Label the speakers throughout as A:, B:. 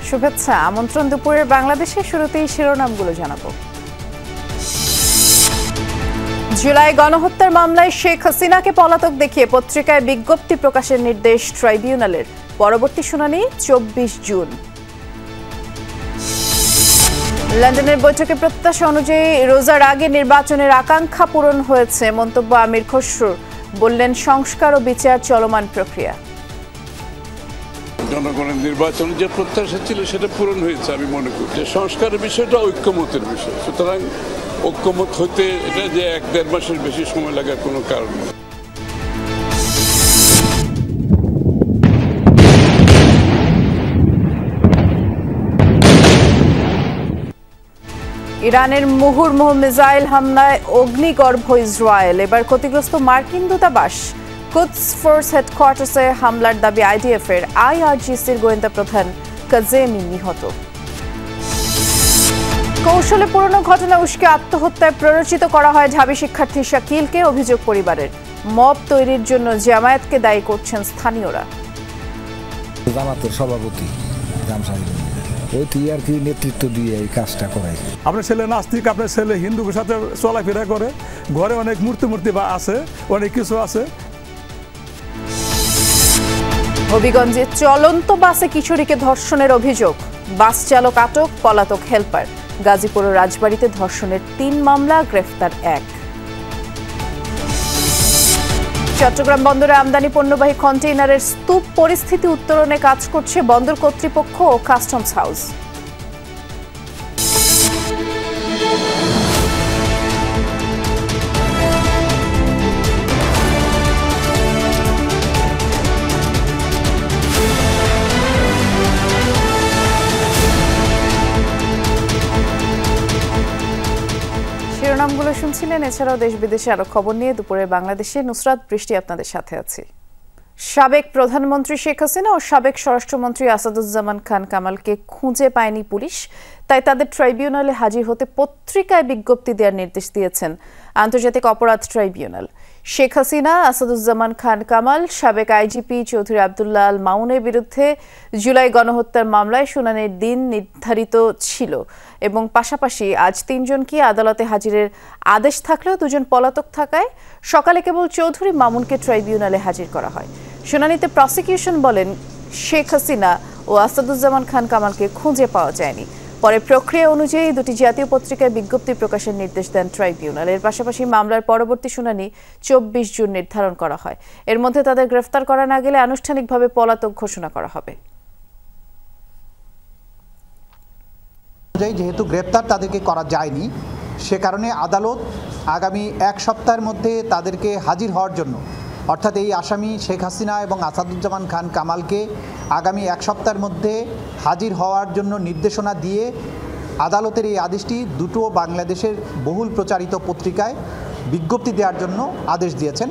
A: শুভেচ্ছা। আমন্ত্রণ দুপুরের বাংলাদেশে শুরুতেই শিরোনামগুলো জানাবো। জুলাই গণহত্যার মামলায় শেখ হাসিনাকে পলাতক দেখিয়ে পত্রিকায় বিজ্ঞপ্তি প্রকাশের নির্দেশ ট্রাইব্যুনালের। পরবর্তী শুনানি 24 জুন। লন্ডনের বৈঠকে প্রত্যাশা অনুযায়ী রোজার আগে নির্বাচনের আকাঙ্ক্ষা পূরণ হয়েছে মন্তব্য আমির খসরুর। বললেন, সংস্কার ও বিচার চলমান প্রক্রিয়া।
B: জনগণের নির্বাচন যে প্রত্যাশা ছিল সেটা পূরণ হয়েছে। আমি মনে করি যে সংস্কারের বিষয়টা ঐক্যমতের বিষয়, সুতরাং ঐক্যমত হতে এটা যে 1-1.5 মাসের বেশি সময় লাগার কোনো কারণ নেই।
A: ইরানের মুহুর্মুহু মিসাইল হামলায় অগ্নিগর্ভ ইসরায়েল। এবার ক্ষতিগ্রস্ত মার্কিন দূতাবাস। কুদস ফোর্স হেডকোয়ার্টার্সে হামলার দাবি আইডিএফের। আইআরজিসির গোয়েন্দা প্রধান কাজেমি নিহত। কৌশলে পুরনো ঘটনা উস্কে আত্মহত্যায় প্ররোচিত করা হয় ঢাবি শিক্ষার্থী শাকিলকে, অভিযোগ পরিবারের। মব তৈরির জন্য জামায়াতকে দায়ী করছেন স্থানীয়রা।
C: জামাতের সভাপতি ওই টিআরপি নেতৃত্ব দিয়ে এই কাজটা করায়।
D: আপনার ছেলে নাস্তিক, আপনার ছেলে হিন্দুদের সাথে চলাফেরা করে, ঘরে অনেক মূর্তি বা আছে, অনেক কিছু আছে।
A: হবিগঞ্জে চলন্ত বাসে কিশোরীকে ধর্ষণের অভিযোগ। বাস চালক আটক, পলাতক হেলপার। গাজীপুর ও রাজবাড়ীতে ধর্ষণের 3 মামলা, গ্রেফতার 1। চট্টগ্রাম বন্দরে আমদানি পণ্যবাহী কন্টেইনারের স্তূপ পরিস্থিতি উত্তরণে কাজ করছে বন্দর কর্তৃপক্ষ ও কাস্টমস হাউস। শিরোনামগুলো শুনছিলেন। এছাড়াও দেশ বিদেশে আরো খবর নিয়ে দুপুরে বাংলাদেশে নুসরাত বৃষ্টি আপনাদের সাথে আছি। সাবেক প্রধানমন্ত্রী শেখ হাসিনা ও সাবেক স্বরাষ্ট্রমন্ত্রী আসাদুজ্জামান খান কামালকে খুঁজে পায়নি পুলিশ, তাই তাদের ট্রাইব্যুনালে হাজির হতে পত্রিকায় বিজ্ঞপ্তি দেওয়ার নির্দেশ দিয়েছেন আন্তর্জাতিক অপরাধ ট্রাইব্যুনাল। শেখ হাসিনা, আসাদুজ্জামান খান কামাল, সাবেক আইজিপি চৌধুরী আব্দুল্লাহ আল মামুনের বিরুদ্ধে জুলাই গণহত্যার মামলায় শুনানির দিন নির্ধারিত ছিল এবং পাশাপাশি আজ 3 জনকে আদালতে হাজিরের আদেশ থাকলেও 2 জন পলাতক থাকায় সকালে কেবল চৌধুরী মামুনকে ট্রাইব্যুনালে হাজির করা হয়। শুনানিতে প্রসিকিউশন বলেন, শেখ হাসিনা ও আসাদুজ্জামান খান কামালকে খুঁজে পাওয়া যায়নি। পরে প্রক্রিয়া অনুযায়ী 2টি জাতীয় পত্রিকায় বিজ্ঞপ্তি প্রকাশের নির্দেশ দেন ট্রাইব্যুনাল। এর পাশাপাশি মামলার পরবর্তী শুনানি 24 জুন নির্ধারণ করা হয়। এর মধ্যে তাদের গ্রেফতার করা না গেলে আনুষ্ঠানিকভাবে পলাতক ঘোষণা করা হবে।
E: যেহেতু গ্রেফতার তাদেরকে করা যায়নি, সে কারণে আদালত আগামী 1 সপ্তাহের মধ্যে তাদেরকে হাজির হওয়ার জন্য, অর্থাৎ এই আসামি শেখ হাসিনা এবং আসাদুজ্জামান খান কামালকে আগামী 1 সপ্তাহের মধ্যে হাজির হওয়ার জন্য নির্দেশনা দিয়ে আদালতের এই আদেশটি 2টো বাংলাদেশের বহুল প্রচারিত পত্রিকায় বিজ্ঞপ্তি দেওয়ার জন্য আদেশ দিয়েছেন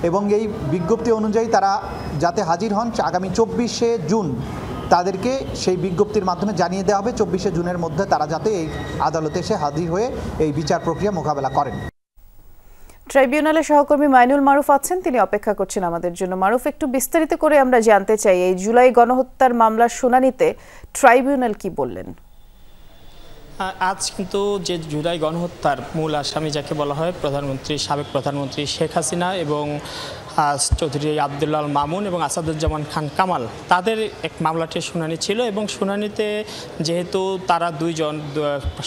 E: এবং এই বিজ্ঞপ্তি অনুযায়ী তারা যাতে হাজির হন আগামী 24শে জুন তাদেরকে সেই বিজ্ঞপ্তির মাধ্যমে জানিয়ে দেওয়া হবে 24শে জুনের মধ্যে তারা যাতে এই আদালতে এসে হাজির হয়ে এই বিচার প্রক্রিয়া মোকাবেলা করেন।
A: ট্রাইব্যুনালের সহকর্মী মাইনুল মারুফ আছেন, তিনি অপেক্ষা করছেন আমাদের জন্য। মারুফ, একটু বিস্তারিত করে আমরা জানতে চাই, এই জুলাই গণহত্যার মামলার শুনানিতে ট্রাইব্যুনাল কি বললেন?
F: আজ কিন্তু যে জুলাই গণহত্যার মূল আসামি যাকে বলা হয় সাবেক প্রধানমন্ত্রী শেখ হাসিনা এবং চৌধুরী আব্দুল্লাহ আল মামুন এবং আসাদুজ্জামান খান কামাল, তাদের এক মামলাটির শুনানি ছিল এবং শুনানিতে যেহেতু তারা 2 জন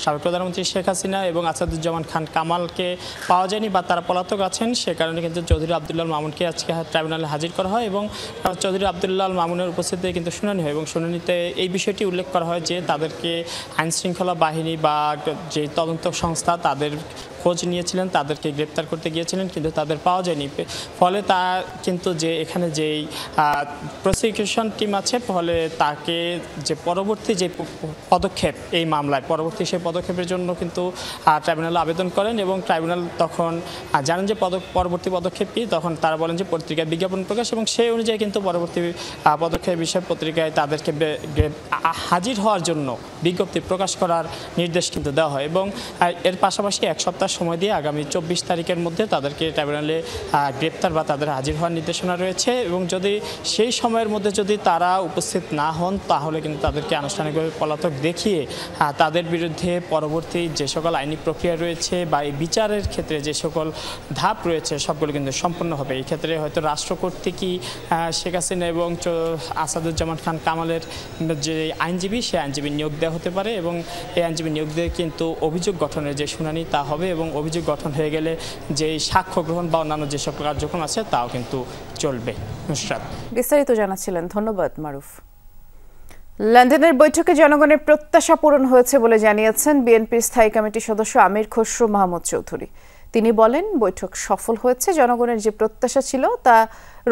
F: সাবেক প্রধানমন্ত্রী শেখ হাসিনা এবং আসাদুজ্জামান খান কামালকে পাওয়া যায়নি বা তারা পলাতক আছেন, সে কারণে কিন্তু চৌধুরী আব্দুল্লাহ আল মামুনকে আজকে ট্রাইব্যুনালে হাজির করা হয় এবং চৌধুরী আব্দুল্লাহ আল মামুনের উপস্থিতিতে কিন্তু শুনানি হয় এবং শুনানিতে এই বিষয়টি উল্লেখ করা হয় যে তাদেরকে আইনশৃঙ্খলা বাহিনী বা যে তদন্ত সংস্থা তাদের খোঁজ নিয়েছিলেন, তাদেরকে গ্রেপ্তার করতে গিয়েছিলেন, কিন্তু তাদের পাওয়া যায়নি। ফলে তা কিন্তু যে এখানে যেই প্রসিকিউশন টিম আছে, ফলে তাকে যে পরবর্তী যে পদক্ষেপ এই মামলায় পরবর্তী সেই পদক্ষেপের জন্য কিন্তু ট্রাইব্যুনালে আবেদন করেন এবং ট্রাইব্যুনাল তখন জানেন যে পরবর্তী পদক্ষেপ কী, তখন তারা বলেন যে পত্রিকায় বিজ্ঞাপন প্রকাশ এবং সেই অনুযায়ী কিন্তু পরবর্তী পদক্ষেপ বিষয়ে পত্রিকায় তাদেরকে হাজির হওয়ার জন্য বিজ্ঞপ্তি প্রকাশ করার নির্দেশ কিন্তু দেওয়া হয় এবং এর পাশাপাশি 1 সপ্তাহ সপ্তাহ সময় দিয়ে আগামী 24 তারিখের মধ্যে তাদেরকে ট্রাইব্যুনালে গ্রেপ্তার বা তাদের হাজির হওয়ার নির্দেশনা রয়েছে এবং যদি সেই সময়ের মধ্যে যদি তারা উপস্থিত না হন তাহলে কিন্তু তাদেরকে আনুষ্ঠানিকভাবে পলাতক দেখিয়ে তাদের বিরুদ্ধে পরবর্তী যে সকল আইনি প্রক্রিয়া রয়েছে বা এই বিচারের ক্ষেত্রে যে সকল ধাপ রয়েছে সবগুলো কিন্তু সম্পন্ন হবে। এই ক্ষেত্রে হয়তো রাষ্ট্র কর্তৃকই শেখ হাসিনা এবং আসাদুজ্জামান খান কামালের যে আইনজীবী সে আইনজীবী নিয়োগ দেওয়া হতে পারে এবং এই আইনজীবী নিয়োগ দিয়ে কিন্তু অভিযোগ গঠনের যে শুনানি তা হবে এবং অভিযোগ গঠন হয়ে গেলে যে সাক্ষ্য গ্রহণ বা অন্যান্য যে সকল কার্যক্রম আছে তাও কিন্তু চলবে। নুসরাত,
A: বিস্তারিত জানাচ্ছিলেন। ধন্যবাদ মারুফ। লন্ডনের বৈঠকে জনগণের প্রত্যাশা পূরণ হয়েছে বলে জানিয়েছেন বিএনপির স্থায়ী কমিটির সদস্য আমির খসরু মাহমুদ চৌধুরী। তিনি বলেন, বৈঠক সফল হয়েছে, জনগণের যে প্রত্যাশা ছিল তা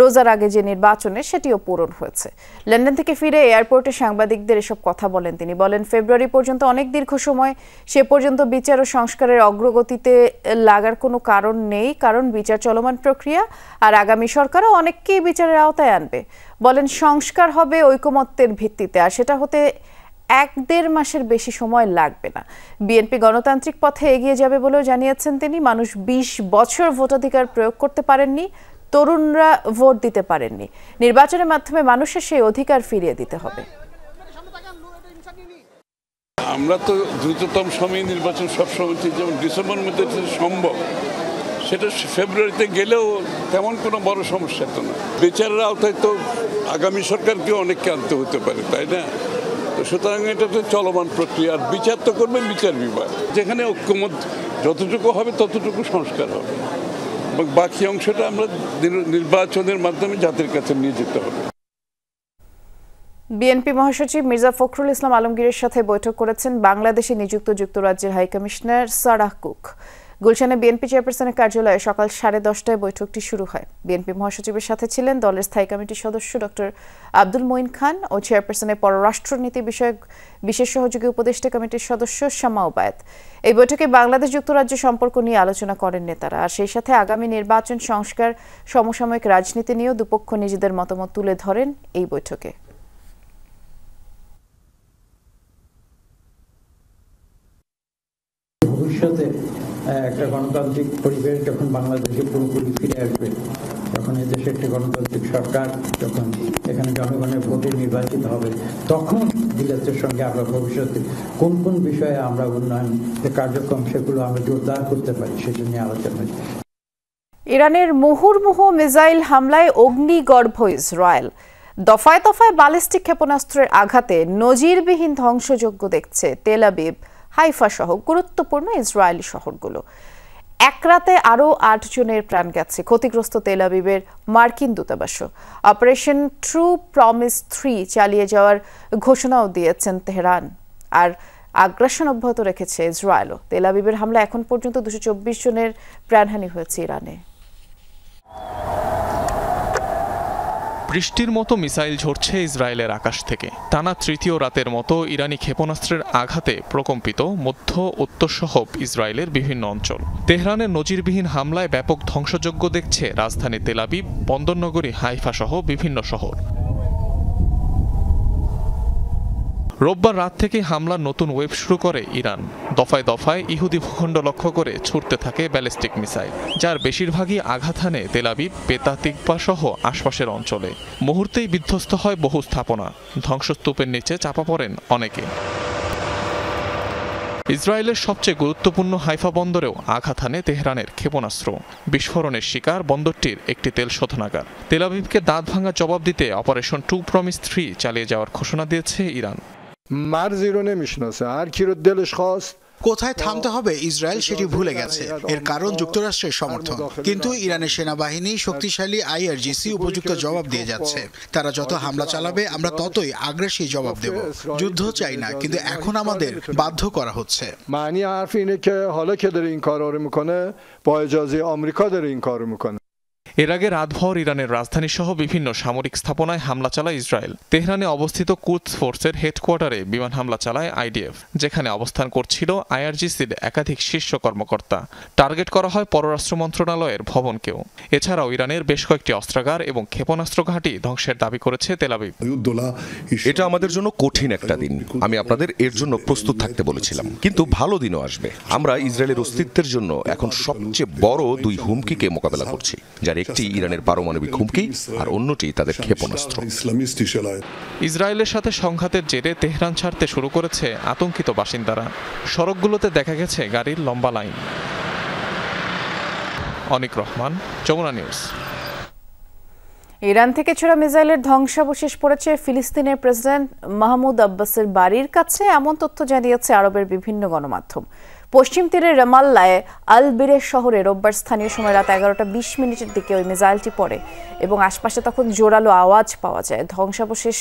A: রোজার আগে যে নির্বাচনে সেটিও পূরণ হয়েছে। লন্ডন থেকে ফিরে এয়ারপোর্টে সাংবাদিকদের এসব কথা বলেন তিনি। বলেন, ফেব্রুয়ারি পর্যন্ত অনেক দীর্ঘ সময়, সে পর্যন্ত বিচার ও সংস্কারের অগ্রগতিতে লাগার কোনো কারণ নেই, কারণ বিচার চলমান প্রক্রিয়া আর আগামী সরকারও অনেককেই বিচারের আওতায় আনবে। বলেন, সংস্কার হবে ঐকমত্যের ভিত্তিতে আর সেটা হতে 1-1.5 মাসের বেশি সময় লাগবে না। বিএনপি গণতান্ত্রিক পথে এগিয়ে যাবে বলেও জানিয়েছেন তিনি। মানুষ 20 বছর ভোটাধিকার প্রয়োগ করতে পারেননি, তরুণরা ভোট দিতে পারেননি। নির্বাচনের মাধ্যমে মানুষের সেই অধিকার ফিরিয়ে দিতে হবে।
B: আমরা তো দ্রুততম সময়ে নির্বাচন সবসময় যেমন ডিসেম্বরের মধ্যে সম্ভব, সেটা ফেব্রুয়ারিতে গেলেও তেমন কোনো বড় সমস্যা তো না। বিচারের আওতায় তো আগামী সরকারকে অনেককে আনতে হতে পারে, তাই না? তো সুতরাং এটা তো চলমান প্রক্রিয়া। আর বিচার তো করবে বিচার বিভাগ, যেখানে ঐক্যমত যতটুকু হবে ততটুকু সংস্কার হবে এবং বাকি অংশটা আমরা নির্বাচনের মাধ্যমে জাতির কাছে নিয়ে যেতে হবে।
A: বিএনপি মহাসচিব মির্জা ফখরুল ইসলাম আলমগীরের সাথে বৈঠক করেছেন বাংলাদেশে নিযুক্ত যুক্তরাজ্যের হাইকমিশনার সারাহ কুক। গুলশানে বিএনপি চেয়ারপারসনের কার্যালয়ে সকাল 10:30টায় বৈঠকটি শুরু হয়। বিএনপি মহাসচিবের সাথে ছিলেন দলের স্থায়ী কমিটির সদস্য ডক্টর আব্দুল মঈন খান ও চেয়ারপারসনের পররাষ্ট্রনীতি বিষয়ক বিশেষ সহযোগী উপদেষ্টা কমিটির সদস্য শামা ওবায়েদ। এই বৈঠকে বাংলাদেশ যুক্তরাজ্য সম্পর্ক নিয়ে আলোচনা করেন নেতারা। আর সেই সাথে আগামী নির্বাচন, সংস্কার, সমসাময়িক রাজনীতি নিয়েও দুপক্ষ নিজেদের মতামত তুলে ধরেন এই বৈঠকে।
G: ভবিষ্যতে একটা গণতান্ত্রিক পরিবেশ যখন বাংলাদেশে পুরোপুরি ফিরে আসবে, যখন এদেশে একটি গণতান্ত্রিক সরকার, যখন এখানে জনগণের ভোটে নির্বাচিত হবে, তখন বিলেতের সঙ্গে আমরা ভবিষ্যতে কোন কোন বিষয়ে আমরা উন্নয়ন যে কার্যক্রম সেগুলো আমরা জোরদার করতে পারি সেটা নিয়ে আলোচনা।
A: ইরানের মুহুর্মুহু মিসাইল হামলায় অগ্নিগর্ভ ইসরায়েল। দফায় দফায় ব্যালিস্টিক ক্ষেপণাস্ত্রের আঘাতে নজিরবিহীন ধ্বংসযজ্ঞ দেখছে তেল আবিব, হাইফা সহ গুরুত্বপূর্ণ ইসরায়েলি শহরগুলো। এক রাতে আরও 8 জনের প্রাণ গেছে। ক্ষতিগ্রস্ত তেল আবিবের মার্কিন দূতাবাসও। অপারেশন ট্রু প্রমিস 3 চালিয়ে যাওয়ার ঘোষণাও দিয়েছেন তেহরান। আর আগ্রাসন অব্যাহত রেখেছে ইসরায়েলও। তেল আবিবের হামলা এখন পর্যন্ত 224 জনের প্রাণহানি হয়েছে ইরানে।
H: বৃষ্টির মতো মিসাইল ঝরছে ইসরায়েলের আকাশ থেকে। টানা তৃতীয় রাতের মতো ইরানি ক্ষেপণাস্ত্রের আঘাতে প্রকম্পিত মধ্য উত্তরসহ ইসরায়েলের বিভিন্ন অঞ্চল। তেহরানের নজিরবিহীন হামলায় ব্যাপক ধ্বংসযজ্ঞ দেখছে রাজধানী তেল আবিব, বন্দরনগরী হাইফা সহ বিভিন্ন শহর। রোববার রাত থেকে হামলার নতুন ওয়েব শুরু করে ইরান। দফায় দফায় ইহুদি ভূখণ্ড লক্ষ্য করে ছুটতে থাকে ব্যালিস্টিক মিসাইল, যার বেশিরভাগই আঘাত হানে তেল আবিব, পেতা তিকবা সহ আশপাশের অঞ্চলে। মুহূর্তেই বিধ্বস্ত হয় বহু স্থাপনা, ধ্বংসস্তূপের নিচে চাপা পড়েন অনেকে। ইসরায়েলের সবচেয়ে গুরুত্বপূর্ণ হাইফা বন্দরেও আঘাত হানে তেহরানের ক্ষেপণাস্ত্র। বিস্ফোরণের শিকার বন্দরটির একটি তেল শোধনাগার। তেল আবিবকে দাঁত ভাঙা জবাব দিতে অপারেশন ট্রু প্রমিস 3 চালিয়ে যাওয়ার ঘোষণা দিয়েছে ইরান।
I: مرزی رو نمیشناسه هر کی رو دلش خواست
J: কোথায় থামতে হবে ইসরায়েল সেটি ভুলে গেছে। এর কারণ যুক্তরাষ্ট্রের সমর্থন, কিন্তু ইরানের সেনাবাহিনী শক্তিশালী আইআরজিসি উপযুক্ত জবাব দিয়ে যাচ্ছে। তারা যত হামলা চালাবে আমরা ততই আগ্রাসী জবাব দেব। যুদ্ধ চাই না, কিন্তু এখন আমাদের বাধ্য করা হচ্ছে।
I: معنی حرف اینه که حالا که داره این کارا رو میکنه با اجازه آمریکا داره این کارو میکنه।
H: এর আগে রাতভর ইরানের রাজধানী সহ বিভিন্ন সামরিক স্থাপনায় হামলা চালায় ইসরায়েল। তেহরানে অবস্থিত কুদস ফোর্সের হেডকোয়ার্টারে বিমান হামলা চালায় আইডিএফ, যেখানে অবস্থান করছিল আইআরজিসির একাধিক শীর্ষ কর্মকর্তা। টার্গেট করা হয় পররাষ্ট্র মন্ত্রণালয়ের ভবনকেও। এছাড়াও ইরানের বেশ কয়েকটি অস্ত্রাগার এবং ক্ষেপণাস্ত্র ঘাঁটি ধ্বংসের দাবি করেছে তেল আবিব।
K: এটা আমাদের জন্য কঠিন একটা দিন। আমি আপনাদের এর জন্য প্রস্তুত থাকতে বলেছিলাম, কিন্তু ভালো দিনও আসবে। আমরা ইসরায়েলের অস্তিত্বের জন্য এখন সবচেয়ে বড় দুই হুমকিকে মোকাবেলা করছি, যার একটি ইরানের পারমাণবিক হুমকি আর অন্যটি তাদের ক্ষেপণাস্ত্র।
H: ইসরায়েলের সাথে সংঘাতের জেরে তেহরান ছাড়তে শুরু করেছে আতঙ্কিত বাসিন্দারা। সড়কগুলোতে দেখা গেছে গাড়ির লম্বা লাইন। অনিক রহমান, যমুনা নিউজ।
A: ইরান থেকে ছোড়া মিসাইলের ধ্বংসাবশেষ পড়েছে ফিলিস্তিনের প্রেসিডেন্ট মাহমুদ আব্বাসের বাড়ির কাছে, এমন তথ্য জানিয়েছে আরবের বিভিন্ন গণমাধ্যম। পশ্চিম তীরের রামাল্লায় আল বিরের শহরে রোববার স্থানীয় সময় রাত 11:20 দিকে ওই মিসাইলটি পড়ে এবং আশপাশে তখন জোরালো আওয়াজ পাওয়া যায়। ধ্বংসাবশেষ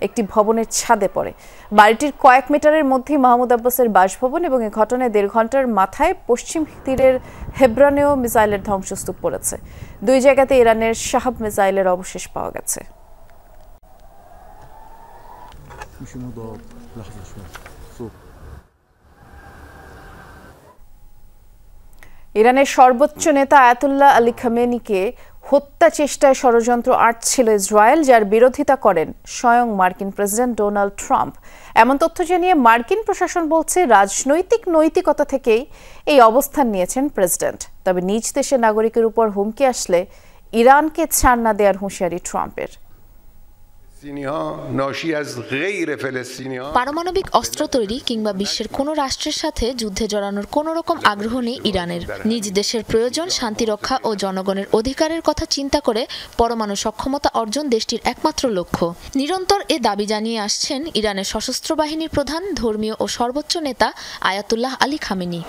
A: একটি ভবনের ছাদে পড়ে। বাড়িটির কয়েক মিটারের মধ্যেই মাহমুদ আব্বাসের বাসভবন এবং এই ঘটনায় 1.5 ঘন্টার মাথায় পশ্চিম তীরের হেব্রনেও মিসাইলের ধ্বংসস্তূপ পড়েছে। দুই জায়গাতে ইরানের শাহাব মিসাইলের অবশেষ পাওয়া গেছে। ইরানের সর্বোচ্চ নেতা আয়াতুল্লাহ আলী খামেনিকে হত্যা চেষ্টায় ষড়যন্ত্র আঁটছিল ইসরায়েল, যার বিরোধিতা করেন স্বয়ং মার্কিন প্রেসিডেন্ট ডোনাল্ড ট্রাম্প। এমন তথ্য জানিয়ে মার্কিন প্রশাসন বলছে রাজনৈতিক নৈতিকতা থেকেই এই অবস্থান নিয়েছেন প্রেসিডেন্ট। তবে নিজ দেশের নাগরিকের উপর হুমকি আসলে ইরানকে ছাড় না দেওয়ার হুঁশিয়ারি ট্রাম্পের।
L: পারমাণবিক অস্ত্র তৈরি কিংবা বিশ্বের কোনো রাষ্ট্রের সাথে যুদ্ধে জড়ানোর কোনো রকম আগ্রহ নেই ইরানের। নিজ দেশের প্রয়োজন, শান্তি রক্ষা ও জনগণের অধিকারের কথা চিন্তা করে পরমাণু সক্ষমতা অর্জন দেশটির একমাত্র লক্ষ্য। নিরন্তর এ দাবি জানিয়ে আসছেন ইরানের সশস্ত্র বাহিনীর প্রধান, ধর্মীয় ও সর্বোচ্চ নেতা আয়াতুল্লাহ আলী খামেনি।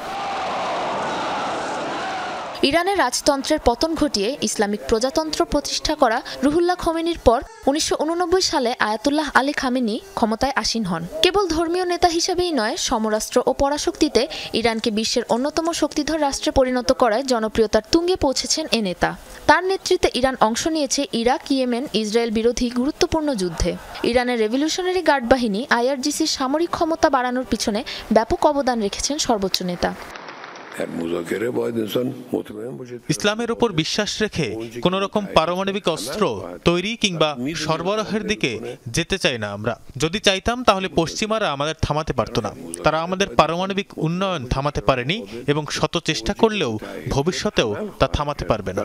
L: ইরানের রাজতন্ত্রের পতন ঘটিয়ে ইসলামিক প্রজাতন্ত্র প্রতিষ্ঠা করা রুহুল্লাহ খোমেনির পর 1989 সালে আয়াতুল্লাহ আলী খামেনি ক্ষমতায় আসীন হন। কেবল ধর্মীয় নেতা হিসেবেই নয়, সমরাস্ত্র ও পরাশক্তিতে ইরানকে বিশ্বের অন্যতম শক্তিধর রাষ্ট্রে পরিণত করায় জনপ্রিয়তার তুঙ্গে পৌঁছেছেন এ নেতা। তার নেতৃত্বে ইরান অংশ নিয়েছে ইরাক, ইয়েমেন, ইসরায়েল বিরোধী গুরুত্বপূর্ণ যুদ্ধে। ইরানের রেভলিউশনারি গার্ড বাহিনী আইআরজিসির সামরিক ক্ষমতা বাড়ানোর পিছনে ব্যাপক অবদান রেখেছেন সর্বোচ্চ নেতা।
M: ইসলামের উপর বিশ্বাস রেখে কোন রকম পারমাণবিক অস্ত্র তৈরি কিংবা সরবরাহের দিকে যেতে চাই না আমরা। যদি চাইতাম তাহলে পশ্চিমারা আমাদের থামাতে পারত না। তারা আমাদের পারমাণবিক উন্নয়ন থামাতে পারেনি এবং শত চেষ্টা করলেও ভবিষ্যতেও তা থামাতে পারবে না।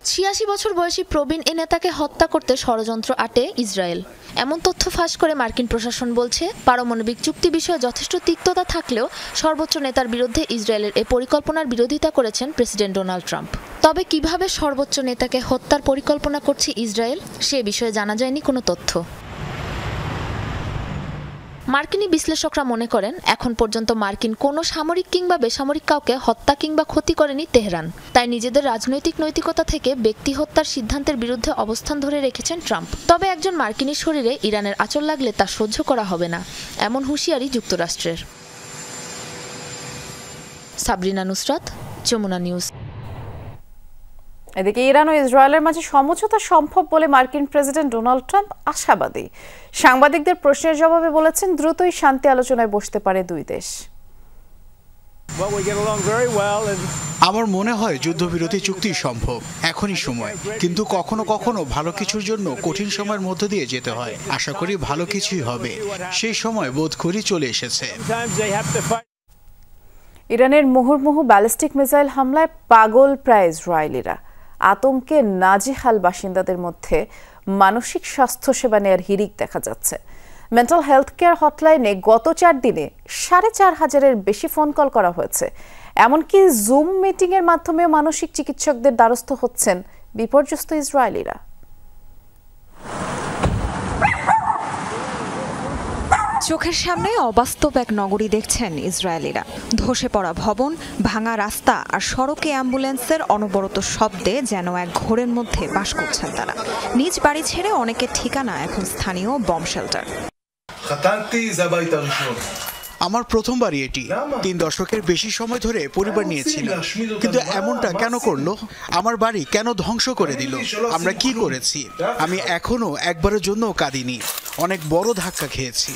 L: 86 বছর বয়সী প্রবীণ এ নেতাকে হত্যা করতে ষড়যন্ত্র আটে ইসরায়েল। এমন তথ্য ফাঁস করে মার্কিন প্রশাসন বলছে, পারমাণবিক চুক্তি বিষয়ে যথেষ্ট তিক্ততা থাকলেও সর্বোচ্চ নেতার বিরুদ্ধে ইসরায়েলের এ পরিকল্পনার বিরোধিতা করেছেন প্রেসিডেন্ট ডোনাল্ড ট্রাম্প। তবে কিভাবে সর্বোচ্চ নেতাকে হত্যার পরিকল্পনা করছে ইসরায়েল, সে বিষয়ে জানা যায়নি কোনো তথ্য। মার্কিনী বিশ্লেষকরা মনে করেন, এখন পর্যন্ত মার্কিন কোনো সামরিক কিংবা বেসামরিক কাউকে হত্যা কিংবা ক্ষতি করেনি তেহরান। তাই নিজেদের রাজনৈতিক নৈতিকতা থেকে ব্যক্তি হত্যার সিদ্ধান্তের বিরুদ্ধে অবস্থান ধরে রেখেছেন ট্রাম্প। তবে একজন মার্কিনীর শরীরে ইরানের আঁচড় লাগলে তা সহ্য করা হবে না, এমন হুঁশিয়ারি যুক্তরাষ্ট্রের। সাবরিনা নুসরাত, যমুনা নিউজ।
A: এদিকে ইরান ও ইসরায়েলের মাঝে সমঝোতা সম্ভব বলে মার্কিন প্রেসিডেন্ট ডোনাল্ড ট্রাম্প আশাবাদী। সাংবাদিকদের প্রশ্নের জবাবে বলেছেন, দ্রুতই শান্তি আলোচনায় বসতে পারে দুই দেশ।
J: আমার মনে হয় যুদ্ধবিরতি চুক্তি সম্ভব, এখনই সময়। কিন্তু কখনো কখনো ভালো কিছুর জন্য কঠিন সময়ের মধ্য দিয়ে যেতে হয়। আশা করি ভালো কিছুই হবে, সেই সময় বোধ করি চলে এসেছে।
A: ইরানের মুহুর্মুহু ব্যালিস্টিক মিসাইল হামলায় পাগল প্রায় ইসরায়েলিরা। আতঙ্কে নাজেহাল বাসিন্দাদের মধ্যে মানসিক স্বাস্থ্য সেবা নেয়ার হিড়িক দেখা যাচ্ছে। মেন্টাল হেলথ কেয়ার হটলাইনে গত 4 দিনে 4500-এর বেশি ফোন কল করা হয়েছে। এমনকি জুম মিটিংয়ের মাধ্যমে মানসিক চিকিৎসকদের দ্বারস্থ হচ্ছেন বিপর্যস্ত ইসরায়েলিরা।
N: চোখের সামনে অবাস্তব এক নগরী দেখছেন ইসরায়েলিরা। ধসে পড়া ভবন, ভাঙা রাস্তা আর সড়কে অ্যাম্বুলেন্সের অনবরত শব্দে যেন এক ঘোরের মধ্যে বাস করছেন তারা। নিজ বাড়ি ছেড়ে অনেকের ঠিকানা এখন স্থানীয় বম শেল্টার।
J: আমার প্রথমবারই এটি 3 দশকের বেশি সময় ধরে পরিবার নিয়েছিল, কিন্তু এমনটা কেন করলো? আমার বাড়ি কেন ধ্বংস করে দিল? আমরা কি করেছি? আমি এখনো একবারের জন্য কাঁদিনি, অনেক বড় ধাক্কা খেয়েছি।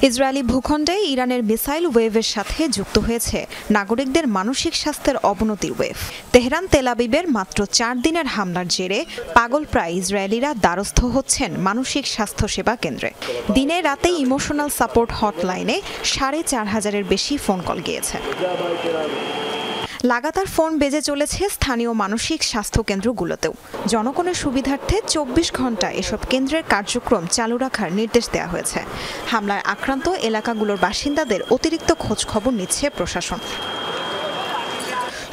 N: ইসরায়েলি ভূখণ্ডে ইরানের মিসাইল ওয়েভের সাথে যুক্ত হয়েছে নাগরিকদের মানসিক স্বাস্থ্যের অবনতির ওয়েভ। তেহরান তেল আবিবের মাত্র 4 দিনের হামলার জেরে পাগলপ্রায় ইসরায়েলিরা দ্বারস্থ হচ্ছেন মানসিক স্বাস্থ্য সেবা কেন্দ্রে। দিনে রাতেই ইমোশনাল সাপোর্ট হটলাইনে 4500-এর বেশি ফোন কল গিয়েছে। লাগাতার ফোন বেজে চলেছে স্থানীয় মানসিক স্বাস্থ্য কেন্দ্রগুলোতেও। জনগণের সুবিধার্থে 24 ঘন্টা এসব কেন্দ্রের কার্যক্রম চালু রাখার নির্দেশ দেওয়া হয়েছে। হামলায় আক্রান্ত এলাকাগুলোর বাসিন্দাদের অতিরিক্ত খোঁজ খবর নিচ্ছে প্রশাসন।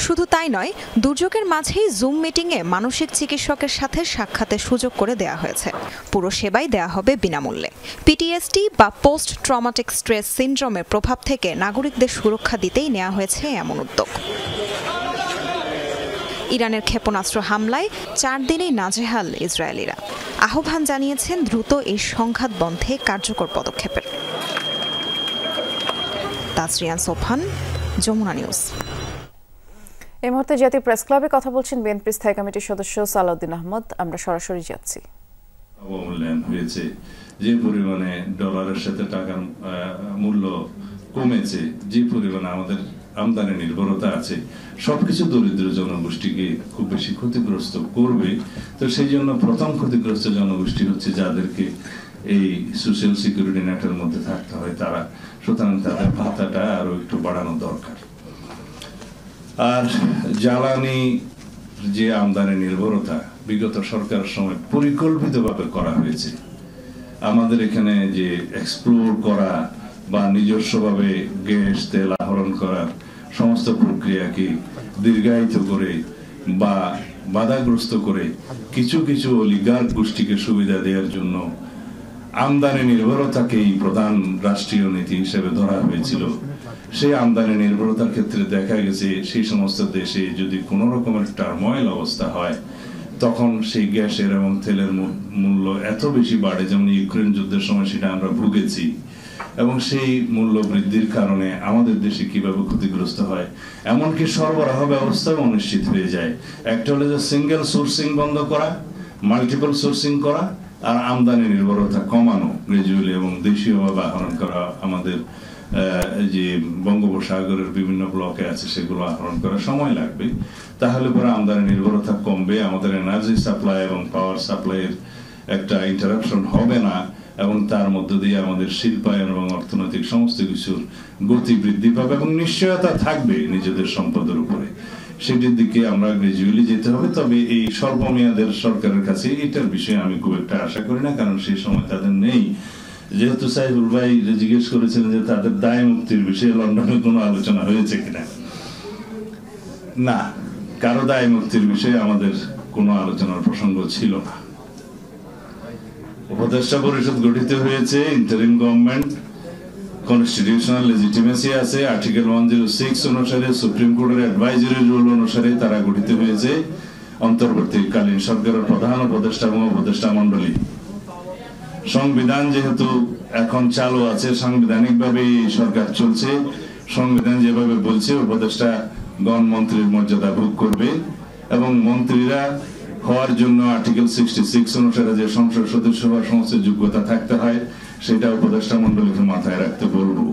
N: শুধু তাই নয়, দুর্যোগের মাঝেই জুম মিটিংয়ে মানসিক চিকিৎসকের সাথে সাক্ষাতের সুযোগ করে দেওয়া হয়েছে। পুরো সেবাই দেওয়া হবে বিনামূল্যে। পিটিএসডি বা পোস্ট ট্রমাটিক স্ট্রেস সিনড্রোমের প্রভাব থেকে নাগরিকদের সুরক্ষা দিতেই নেওয়া হয়েছে এমন উদ্যোগ। ইরানের ক্ষেপণাস্ত্র হামলায় 4 দিনেই নাজেহাল ইসরায়েলিরা। আহ্বান জানিয়েছেন দ্রুত এই সংঘাত বন্ধে কার্যকর পদক্ষেপের। তাসরিয়ান সোফান, যমুনা নিউজ।
A: এই মুহূর্তে জাতীয় প্রেস ক্লাবে কথা বলছেন বিএনপি স্থায়ী কমিটির সদস্য সালাউদ্দিন আহমদ। আমরা সরাসরি যাচ্ছি।
O: অবমূল্যায়ন হয়েছে, যে পরিমাণে ডলারের সাথে টাকার মূল্য কমেছে, যে পরিমাণে আমাদের আমদানি নির্ভরতা আছে, সবকিছু দরিদ্র জনগোষ্ঠীকে খুব বেশি ক্ষতিগ্রস্ত করবে। তো সেই জন্য প্রথম ক্ষতিগ্রস্ত জনগোষ্ঠী হচ্ছে যাদেরকে এই সোশ্যাল সিকিউরিটি নেটের মধ্যে থাকতে হয় তারা। সুতরাং তাদের ভাতাটা আরো একটু বাড়ানো দরকার। আর জ্বালানি যে আমদানি নির্ভরতা বিগত সরকারের সময় পরিকল্পিতভাবে করা হয়েছে, আমাদের এখানে যে এক্সপ্লোর করা বা নিজস্বভাবে গ্যাস তেল আহরণ করার সমস্ত প্রক্রিয়াকে দীর্ঘায়িত করে বা বাধাগ্রস্ত করে কিছু কিছু অলিগার্ক গোষ্ঠীকে সুবিধা দেওয়ার জন্য আমদানি নির্ভরতাকেই প্রধান রাষ্ট্রীয় নীতি হিসেবে ধরা হয়েছিল। সেই আমদানি নির্ভরতার ক্ষেত্রে দেখা গেছে সেই সমস্ত দেশে যদি কোনো রকমের টার্ময়েল অবস্থা হয়, তখন সেই গ্যাসের এবং তেলের মূল্য এত বেশি বাড়ে, যেমন ইউক্রেন যুদ্ধের সময় সেটা আমরা ভুগেছি। এবং সেই মূল্য বৃদ্ধির কারণে আমাদের দেশে কিভাবে ক্ষতিগ্রস্ত হয়, এমনকি সরবরাহ ব্যবস্থাও অনিশ্চিত হয়ে যায়। একটা হলো যে সিঙ্গেল সোর্সিং বন্ধ করা, মাল্টিপল সোর্সিং করা, আর আমদানি নির্ভরতা কমানো গ্রাজুয়ালি এবং দেশীয়ভাবে আহরণ করা। আমাদের যে বঙ্গোপসাগরের বিভিন্ন ব্লকে আছে সেগুলো আহরণ করা সময় লাগবে, তাহলে পরে আমদানি নির্ভরতা কমবে, আমাদের এনার্জি সাপ্লাই এবং পাওয়ার সাপ্লাইয়ের একটা ইন্টারাপশন হবে না, এবং তার মধ্য দিয়ে আমাদের শিল্পায়ন এবং অর্থনৈতিক সমস্ত কিছুর গতি বৃদ্ধি পাবে এবং নিশ্চয়তা থাকবে নিজেদের সম্পদের উপরে। সেটির দিকে আমরা গ্রাজুয়ালি যেতে হবে। তবে এই স্বল্পমেয়াদের সরকারের কাছে এটার বিষয়ে আমি খুব একটা আশা করি না, কারণ সেই সময় তাদের নেই। যেহেতু সাইফুল ভাই জিজ্ঞেস করেছিলেন যে তাদের দায় মুক্তির বিষয়ে লন্ডনে কোনো আলোচনা হয়েছে কিনা, না, কারো দায় মুক্তির বিষয়ে আমাদের কোনো আলোচনার প্রসঙ্গ ছিল না। উপদেষ্টা পরিষদ গঠিত হয়েছে, ইন্টারিম গভর্নমেন্ট, কনস্টিটিউশনাল লেজিটিমেসি আছে, আর্টিকেল 106 অনুসারে সুপ্রিম কোর্টের অ্যাডভাইজারি রুল অনুসারে তারা গঠিত হয়েছে। অন্তর্বর্তীকালীন সরকারের প্রধান উপদেষ্টা এবং উপদেষ্টা মন্ডলী। সংবিধান যেহেতু এখন চালু আছে, সাংবিধানিকভাবে সরকার চলছে, সংবিধান যেভাবে বলছে উপদেষ্টা গণমন্ত্রীর মর্যাদা ভোগ করবে, এবং মন্ত্রীরা হওয়ার জন্য আর্টিকেল 66 অনুসারে যে সংসদ সদস্য হওয়ার সমস্ত যোগ্যতা থাকতে হয় সেটা উপদেষ্টা মন্ডলীকে মাথায় রাখতে বলবো।